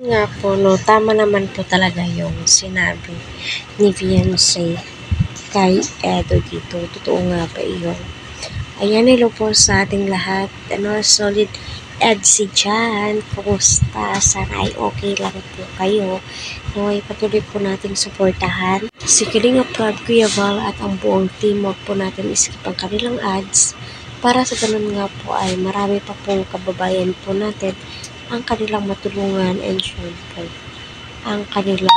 Nga po, no, tama naman po talaga yung sinabi ni Beyonce kay Edo dito. Totoo nga ba iyon? Ayan, hello po sa ating lahat. Solid EDSI dyan. Kumusta? Sana ay okay lang po kayo. Ay patuloy po nating suportahan si Kalinga Prab, Kuya Val at ang buong team. Huwag po natin iskip ang kanilang ads para sa ganun nga po ay marami pa pong kababayan po natin ang kanilang matulungan and syempre ang kanilang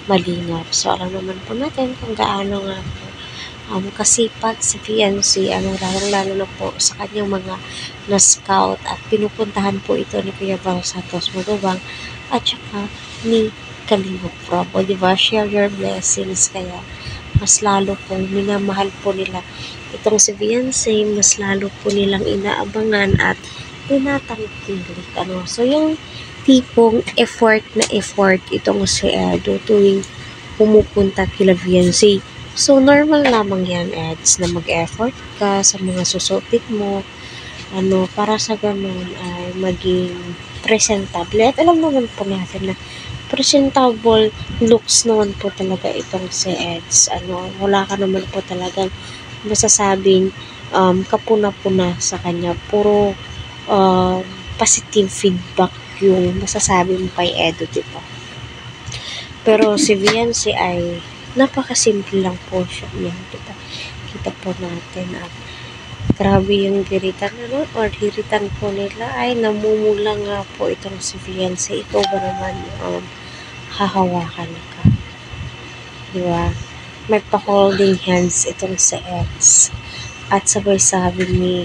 malingap. So alam naman po natin kung gaano nga po kasipag si Beyonce, lalo na po sa kanyang mga na-scout at pinupuntahan po ito ni Kuya Val Santos Matubang at saka ni Kalinga Prab. O diba, share your blessings, kaya mas lalo pong minamahal po nila itong si Beyonce, mas lalo po nilang inaabangan at tinatangkilik. So yung tipong effort na effort itong si Edo tuwing pumupunta kila Beyonce. So, normal lamang yan, Eds, na mag-effort ka sa mga susutin mo, para sa ganun ay maging presentable. At alam naman po natin na presentable looks naman po talaga itong si Eds. Wala ka naman po talagang masasabing kapuna-puna sa kanya. Puro positive feedback yung masasabi mo kay Edo, diba? Pero si Beyonce ay napakasimple lang po siya. Yan, kita po natin at grabe yung giritan hiritan po nila ay namumula nga po itong si Beyonce. Ikaw ba naman hahawakan ka, diba? May pa-holding hands itong si Eds at sabay sabi ni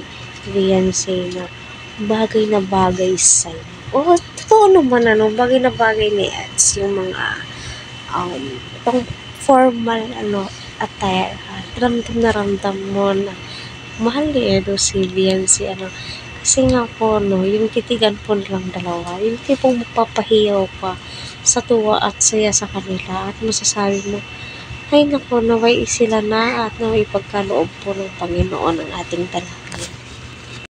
Beyonce na bagay na bagay sa'yo. Totoo naman bagay na bagay ni Eds yung mga itong formal attire. Ramdam na ramdam mo na mahal ni Edo si Beyonce. Kasi nga po yung titigan po nilang dalawa, yung tipong magpapahiyaw ka sa tuwa at saya sa kanila at masasabi mo ay nako, naway sila na at naway pagkaloob po ng Panginoon ang ating dalangin.